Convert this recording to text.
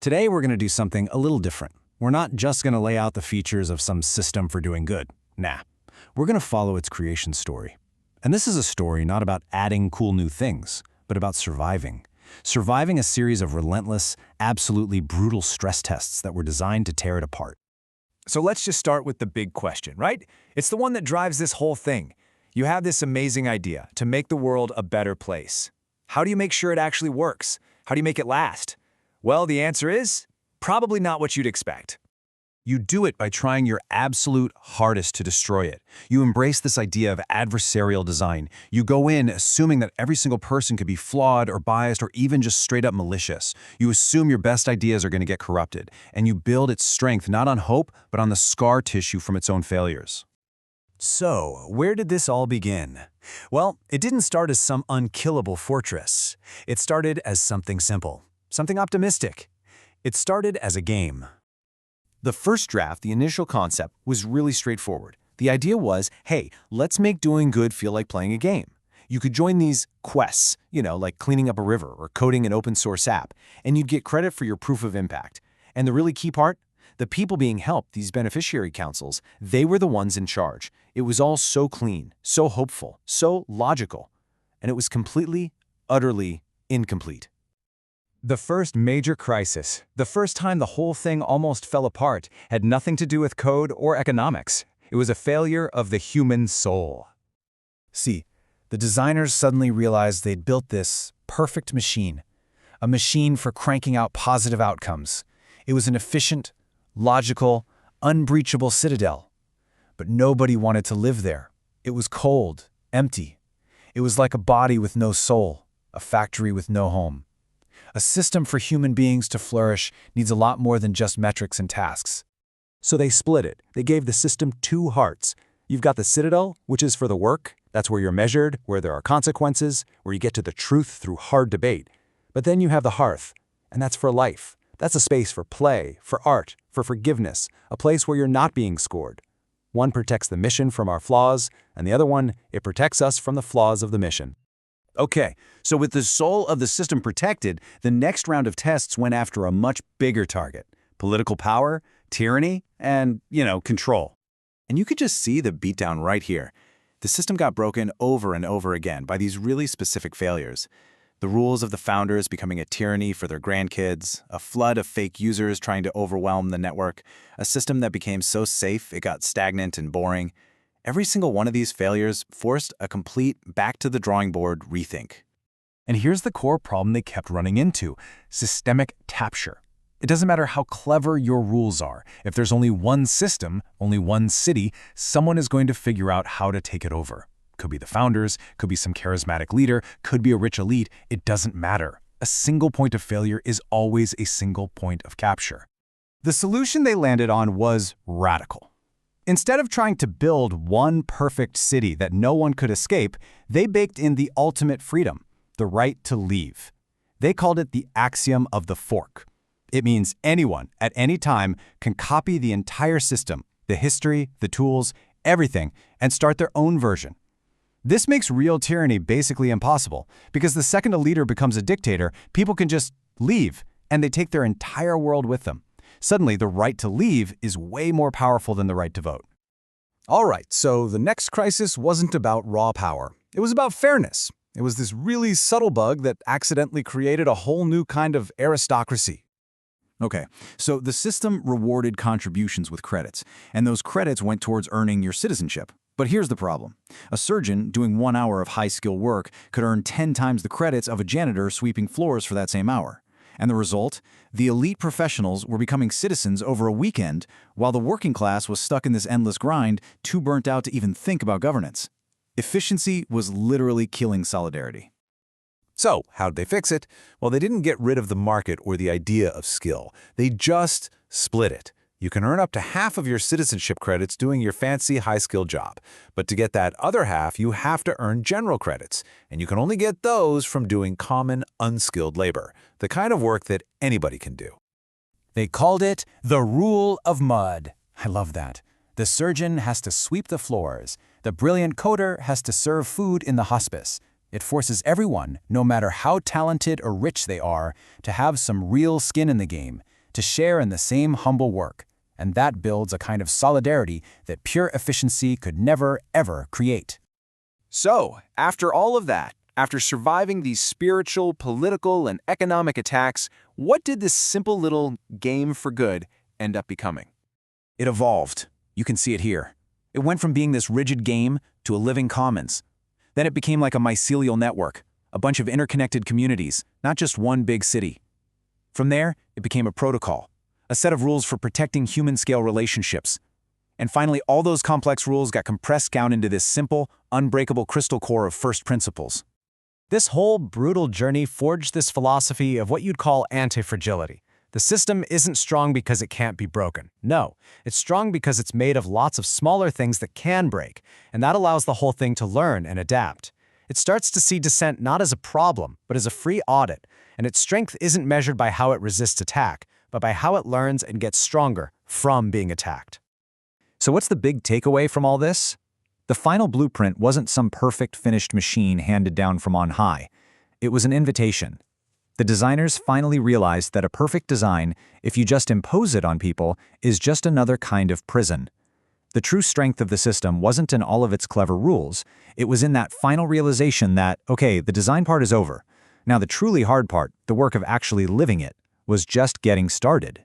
Today we're going to do something a little different. We're not just going to lay out the features of some system for doing good. Nah, we're going to follow its creation story. And this is a story not about adding cool new things, but about surviving. Surviving a series of relentless, absolutely brutal stress tests that were designed to tear it apart. So let's just start with the big question, right? It's the one that drives this whole thing. You have this amazing idea to make the world a better place. How do you make sure it actually works? How do you make it last? Well, the answer is probably not what you'd expect. You do it by trying your absolute hardest to destroy it. You embrace this idea of adversarial design. You go in assuming that every single person could be flawed or biased or even just straight up malicious. You assume your best ideas are going to get corrupted, and you build its strength not on hope, but on the scar tissue from its own failures. So, where did this all begin? Well, it didn't start as some unkillable fortress. It started as something simple, something optimistic. It started as a game. The first draft, the initial concept, was really straightforward. The idea was, hey, let's make doing good feel like playing a game. You could join these quests, like cleaning up a river or coding an open source app, and you'd get credit for your proof of impact. And the really key part? The people being helped, these beneficiary councils, they were the ones in charge. It was all so clean, so hopeful, so logical. And it was completely, utterly incomplete. The first major crisis, the first time the whole thing almost fell apart, had nothing to do with code or economics. It was a failure of the human soul. See, the designers suddenly realized they'd built this perfect machine, a machine for cranking out positive outcomes. It was an efficient, logical, unbreachable citadel. But nobody wanted to live there. It was cold, empty. It was like a body with no soul, a factory with no home. A system for human beings to flourish needs a lot more than just metrics and tasks. So they split it. They gave the system two hearts. You've got the citadel, which is for the work. That's where you're measured, where there are consequences, where you get to the truth through hard debate. But then you have the hearth, and that's for life. That's a space for play, for art, for forgiveness, a place where you're not being scored. One protects the mission from our flaws, and the other one, it protects us from the flaws of the mission. Okay, so with the soul of the system protected, the next round of tests went after a much bigger target: political power, tyranny, and, control. And you could just see the beatdown right here. The system got broken over and over again by these really specific failures. The rules of the founders becoming a tyranny for their grandkids, a flood of fake users trying to overwhelm the network, a system that became so safe it got stagnant and boring. Every single one of these failures forced a complete back-to-the-drawing-board rethink. And here's the core problem they kept running into: systemic capture. It doesn't matter how clever your rules are. If there's only one system, only one city, someone is going to figure out how to take it over. Could be the founders, could be some charismatic leader, could be a rich elite. It doesn't matter. A single point of failure is always a single point of capture. The solution they landed on was radical. Instead of trying to build one perfect city that no one could escape, they baked in the ultimate freedom, the right to leave. They called it the axiom of the fork. It means anyone, at any time, can copy the entire system, the history, the tools, everything, and start their own version. This makes real tyranny basically impossible, because the second a leader becomes a dictator, people can just leave, and they take their entire world with them. Suddenly, the right to leave is way more powerful than the right to vote. All right, so the next crisis wasn't about raw power. It was about fairness. It was this really subtle bug that accidentally created a whole new kind of aristocracy. Okay, so the system rewarded contributions with credits, and those credits went towards earning your citizenship. But here's the problem. A surgeon doing 1 hour of high-skill work could earn 10 times the credits of a janitor sweeping floors for that same hour. And the result? The elite professionals were becoming citizens over a weekend, while the working class was stuck in this endless grind, too burnt out to even think about governance. Efficiency was literally killing solidarity. So, how'd they fix it? Well, they didn't get rid of the market or the idea of skill. They just split it. You can earn up to half of your citizenship credits doing your fancy high-skill job. But to get that other half, you have to earn general credits. And you can only get those from doing common, unskilled labor, the kind of work that anybody can do. They called it the rule of mud. I love that. The surgeon has to sweep the floors. The brilliant coder has to serve food in the hospice. It forces everyone, no matter how talented or rich they are, to have some real skin in the game. to share in the same humble work, and that builds a kind of solidarity that pure efficiency could never, ever create. So, after all of that, after surviving these spiritual, political, and economic attacks, what did this simple little game for good end up becoming? It evolved. You can see it here. It went from being this rigid game to a living commons. Then it became like a mycelial network, a bunch of interconnected communities, not just one big city. From there, it became a protocol, a set of rules for protecting human-scale relationships. And finally, all those complex rules got compressed down into this simple, unbreakable crystal core of first principles. This whole brutal journey forged this philosophy of what you'd call anti-fragility. The system isn't strong because it can't be broken. No, it's strong because it's made of lots of smaller things that can break, and that allows the whole thing to learn and adapt. It starts to see dissent not as a problem, but as a free audit, and its strength isn't measured by how it resists attack, but by how it learns and gets stronger from being attacked. So what's the big takeaway from all this? The final blueprint wasn't some perfect finished machine handed down from on high. It was an invitation. The designers finally realized that a perfect design, if you just impose it on people, is just another kind of prison. The true strength of the system wasn't in all of its clever rules. It was in that final realization that, okay, the design part is over. Now the truly hard part, the work of actually living it, was just getting started.